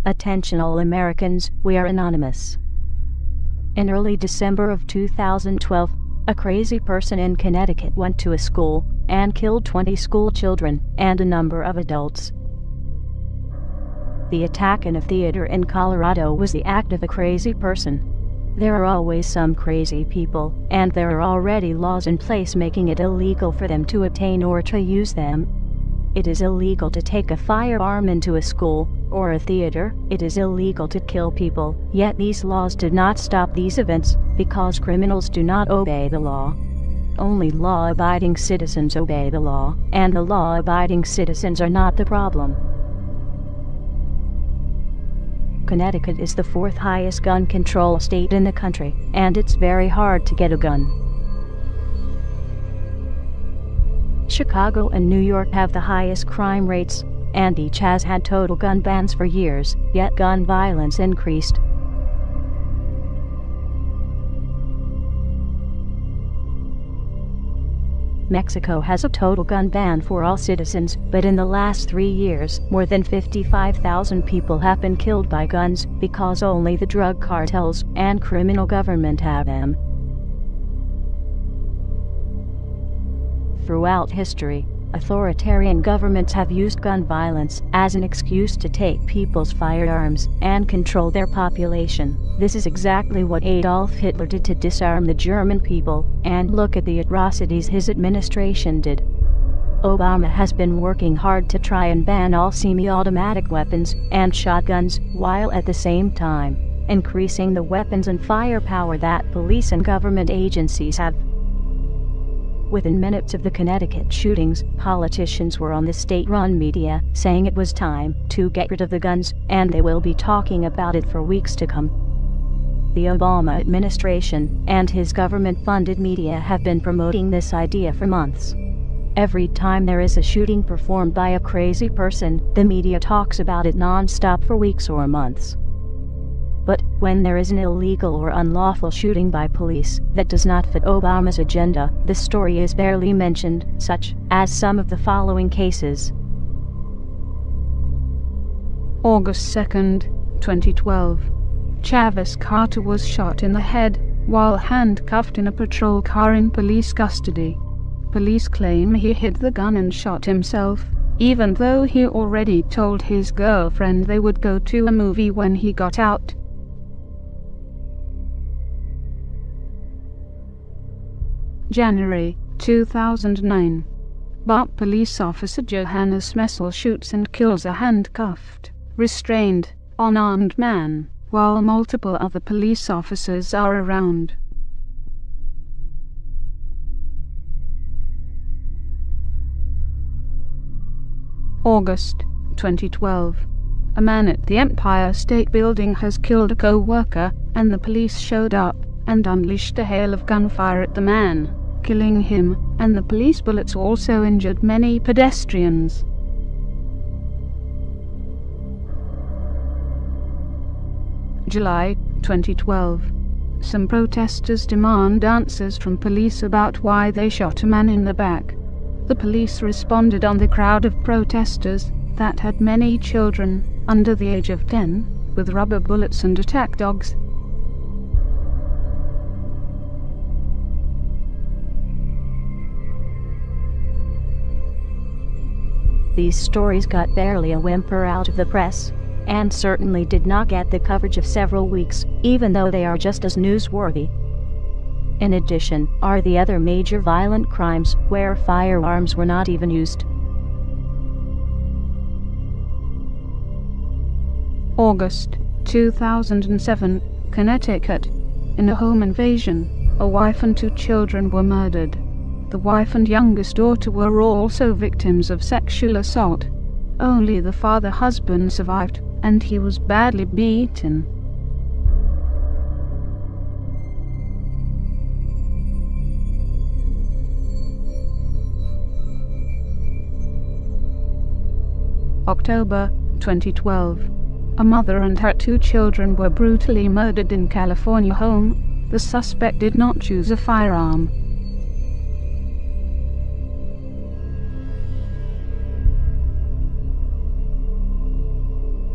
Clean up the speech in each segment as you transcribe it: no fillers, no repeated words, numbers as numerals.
Attention all Americans, we are anonymous. In early December of 2012, a crazy person in Connecticut went to a school and killed 20 school children and a number of adults. The attack in a theater in Colorado was the act of a crazy person. There are always some crazy people, and there are already laws in place making it illegal for them to obtain or to use them. It is illegal to take a firearm into a school or a theater. It is illegal to kill people, yet these laws did not stop these events because criminals do not obey the law. Only law-abiding citizens obey the law, and the law-abiding citizens are not the problem. Connecticut is the fourth highest gun control state in the country, and it's very hard to get a gun. Chicago and New York have the highest crime rates, and each has had total gun bans for years, yet gun violence increased. Mexico has a total gun ban for all citizens, but in the last 3 years, more than 55,000 people have been killed by guns because only the drug cartels and criminal government have them. Throughout history, authoritarian governments have used gun violence as an excuse to take people's firearms and control their population. This is exactly what Adolf Hitler did to disarm the German people, and look at the atrocities his administration did. Obama has been working hard to try and ban all semi-automatic weapons and shotguns, while at the same time increasing the weapons and firepower that police and government agencies have. Within minutes of the Connecticut shootings, politicians were on the state-run media saying it was time to get rid of the guns, and they will be talking about it for weeks to come. The Obama administration and his government-funded media have been promoting this idea for months. Every time there is a shooting performed by a crazy person, the media talks about it non-stop for weeks or months. But when there is an illegal or unlawful shooting by police that does not fit Obama's agenda, the story is barely mentioned, such as some of the following cases. August 2, 2012. Travis Carter was shot in the head while handcuffed in a patrol car in police custody. Police claim he hid the gun and shot himself, even though he already told his girlfriend they would go to a movie when he got out. January 2009. Bart police officer Johannes Messel shoots and kills a handcuffed, restrained, unarmed man, while multiple other police officers are around. August 2012. A man at the Empire State Building has killed a co-worker, and the police showed up and unleashed a hail of gunfire at the man, killing him, and the police bullets also injured many pedestrians. July 2012. Some protesters demand answers from police about why they shot a man in the back. The police responded on the crowd of protesters that had many children under the age of 10, with rubber bullets and attack dogs. These stories got barely a whimper out of the press, and certainly did not get the coverage of several weeks, even though they are just as newsworthy. In addition, are the other major violent crimes where firearms were not even used. August 2007, Connecticut. In a home invasion, a wife and 2 children were murdered. The wife and youngest daughter were also victims of sexual assault. Only the husband survived, and he was badly beaten. October 2012. A mother and her 2 children were brutally murdered in California home. The suspect did not choose a firearm.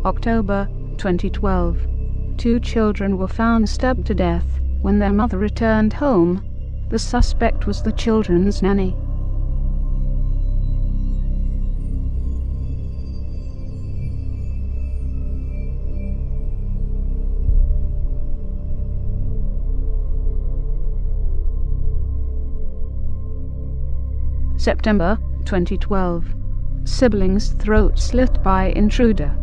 October 2012. Two children were found stabbed to death when their mother returned home. The suspect was the children's nanny. September 2012. Siblings' throat slit by intruder.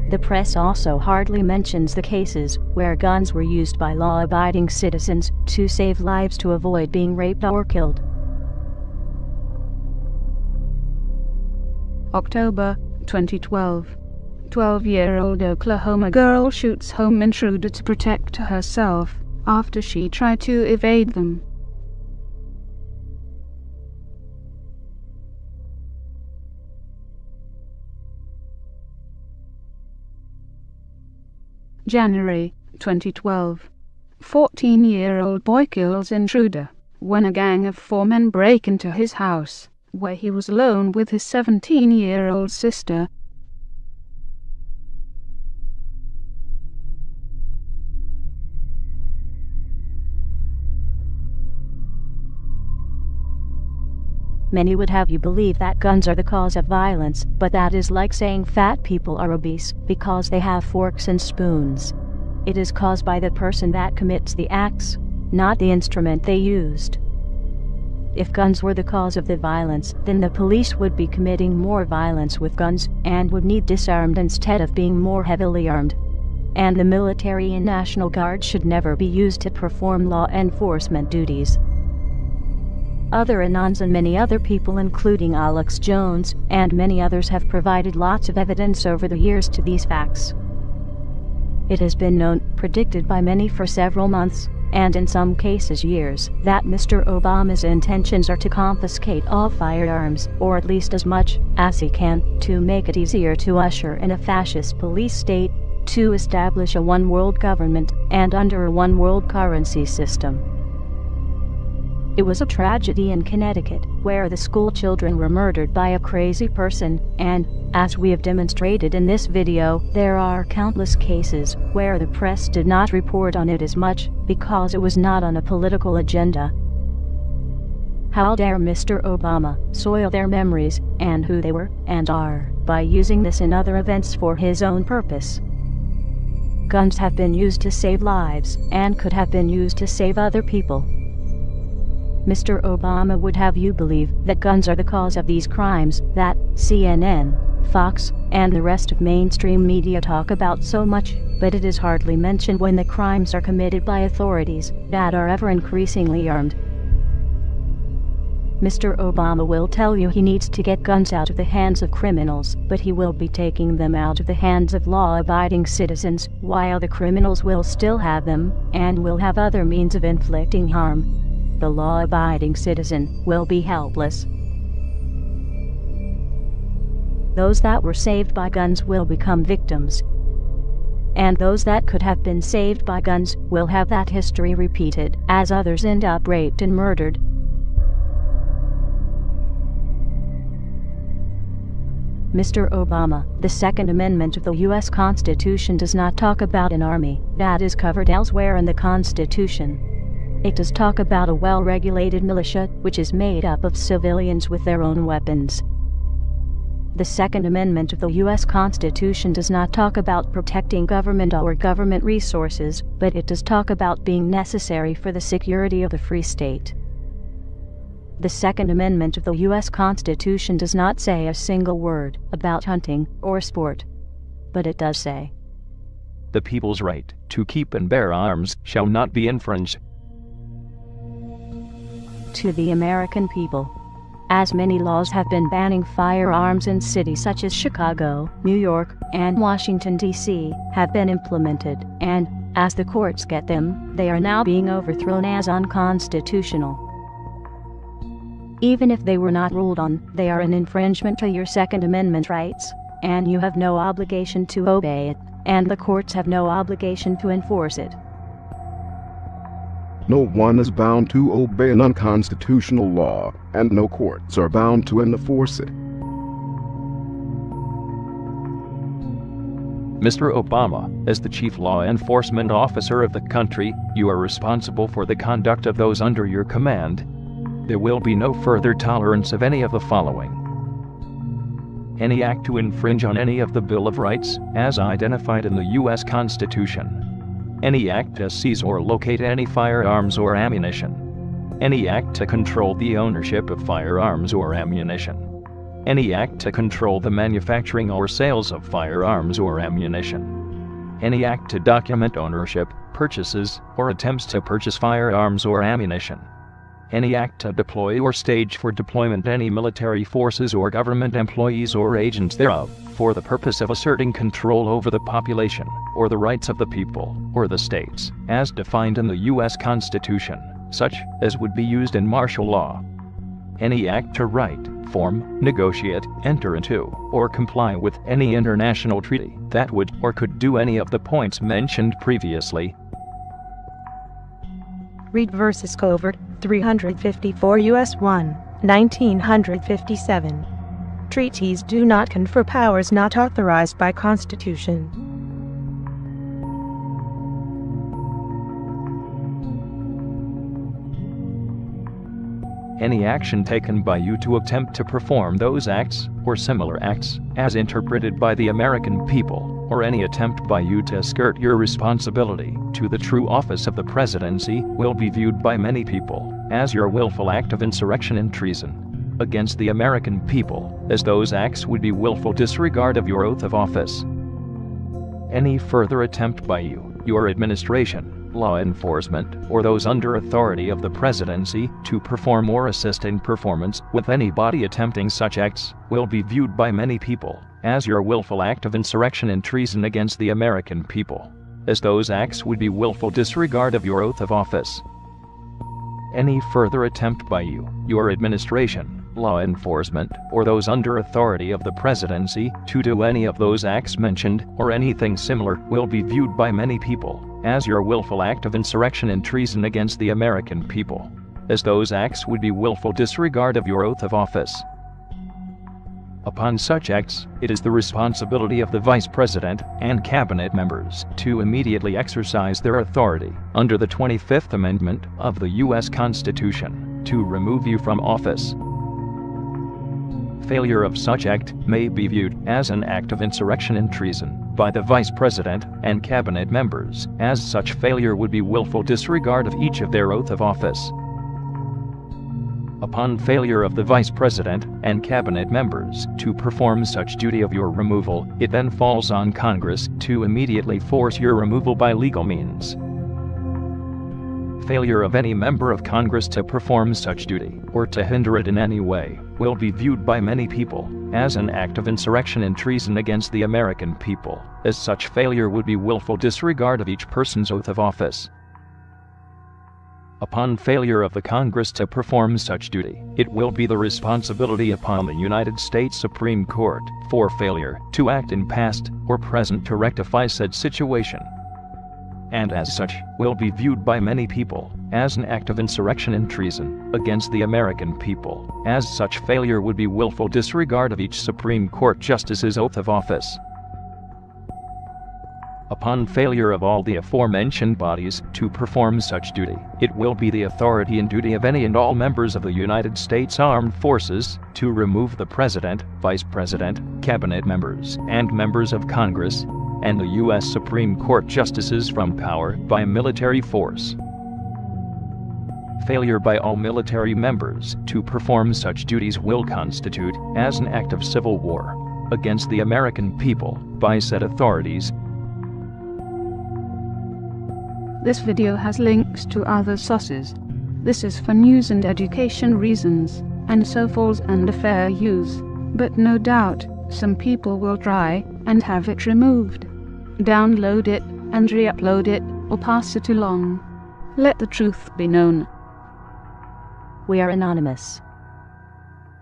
The press also hardly mentions the cases where guns were used by law-abiding citizens to save lives to avoid being raped or killed. October 2012. 12-year-old Oklahoma girl shoots home intruder to protect herself after she tried to evade them. January 2012. 14-year-old boy kills intruder when a gang of 4 men break into his house, where he was alone with his 17-year-old sister. Many would have you believe that guns are the cause of violence, but that is like saying fat people are obese because they have forks and spoons. It is caused by the person that commits the acts, not the instrument they used. If guns were the cause of the violence, then the police would be committing more violence with guns and would need disarmed instead of being more heavily armed. And the military and National Guard should never be used to perform law enforcement duties. Other Anons and many other people, including Alex Jones and many others, have provided lots of evidence over the years to these facts. It has been known, predicted by many for several months, and in some cases years, that Mr. Obama's intentions are to confiscate all firearms, or at least as much as he can, to make it easier to usher in a fascist police state, to establish a one-world government, and under a one-world currency system. It was a tragedy in Connecticut, where the school children were murdered by a crazy person, and, as we have demonstrated in this video, there are countless cases where the press did not report on it as much, because it was not on a political agenda. How dare Mr. Obama soil their memories, and who they were, and are, by using this and other events for his own purpose. Guns have been used to save lives, and could have been used to save other people. Mr. Obama would have you believe that guns are the cause of these crimes that CNN, Fox, and the rest of mainstream media talk about so much, but it is hardly mentioned when the crimes are committed by authorities that are ever increasingly armed. Mr. Obama will tell you he needs to get guns out of the hands of criminals, but he will be taking them out of the hands of law-abiding citizens, while the criminals will still have them, and will have other means of inflicting harm. The law-abiding citizen will be helpless. Those that were saved by guns will become victims. And those that could have been saved by guns will have that history repeated, as others end up raped and murdered. Mr. Obama, the Second Amendment of the U.S. Constitution does not talk about an army that is covered elsewhere in the Constitution. It does talk about a well-regulated militia, which is made up of civilians with their own weapons. The Second Amendment of the U.S. Constitution does not talk about protecting government or government resources, but it does talk about being necessary for the security of the free state. The Second Amendment of the U.S. Constitution does not say a single word about hunting or sport. But it does say, "The people's right to keep and bear arms shall not be infringed." To the American people, as many laws have been banning firearms in cities such as Chicago, New York, and Washington, D.C., have been implemented, and, as the courts get them, they are now being overthrown as unconstitutional. Even if they were not ruled on, they are an infringement to your Second Amendment rights, and you have no obligation to obey it, and the courts have no obligation to enforce it. No one is bound to obey an unconstitutional law, and no courts are bound to enforce it. Mr. Obama, as the chief law enforcement officer of the country, you are responsible for the conduct of those under your command. There will be no further tolerance of any of the following: any act to infringe on any of the Bill of Rights, as identified in the U.S. Constitution; any act to seize or locate any firearms or ammunition; any act to control the ownership of firearms or ammunition; any act to control the manufacturing or sales of firearms or ammunition; any act to document ownership, purchases, or attempts to purchase firearms or ammunition; any act to deploy or stage for deployment any military forces or government employees or agents thereof, for the purpose of asserting control over the population, or the rights of the people, or the states, as defined in the U.S. Constitution, such as would be used in martial law; any act to write, form, negotiate, enter into, or comply with any international treaty that would or could do any of the points mentioned previously. Reed vs. Covert, 354 U.S. 1, 1957. Treaties do not confer powers not authorized by Constitution. Any action taken by you to attempt to perform those acts, or similar acts, as interpreted by the American people, or any attempt by you to skirt your responsibility to the true office of the presidency, will be viewed by many people as your willful act of insurrection and treason against the American people, as those acts would be willful disregard of your oath of office. Any further attempt by you, your administration, law enforcement, or those under authority of the presidency to perform or assist in performance with any body attempting such acts will be viewed by many people as your willful act of insurrection and treason against the American people, as those acts would be willful disregard of your oath of office. Any further attempt by you, your administration, law enforcement, or those under authority of the presidency to do any of those acts mentioned, or anything similar, will be viewed by many people as your willful act of insurrection and treason against the American people, as those acts would be willful disregard of your oath of office. Upon such acts, it is the responsibility of the Vice President and Cabinet members to immediately exercise their authority under the 25th Amendment of the U.S. Constitution to remove you from office. Failure of such act may be viewed as an act of insurrection and treason by the Vice President and Cabinet members, as such failure would be willful disregard of each of their oath of office. Upon failure of the Vice President and Cabinet members to perform such duty of your removal, it then falls on Congress to immediately force your removal by legal means. Failure of any member of Congress to perform such duty, or to hinder it in any way, will be viewed by many people as an act of insurrection and treason against the American people, as such failure would be willful disregard of each person's oath of office. Upon failure of the Congress to perform such duty, it will be the responsibility upon the United States Supreme Court for failure to act in past or present to rectify said situation, and as such will be viewed by many people as an act of insurrection and treason against the American people, as such failure would be willful disregard of each Supreme Court justice's oath of office. Upon failure of all the aforementioned bodies to perform such duty, it will be the authority and duty of any and all members of the United States Armed Forces to remove the President, Vice President, Cabinet members, and members of Congress, and the U.S. Supreme Court justices from power by military force. Failure by all military members to perform such duties will constitute as an act of civil war against the American people by said authorities. This video has links to other sources. This is for news and education reasons, and so falls under fair use, but no doubt some people will try and have it removed. Download it and re-upload it, or pass it along. Let the truth be known. We are anonymous.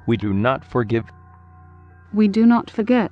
We do not forgive. We do not forget.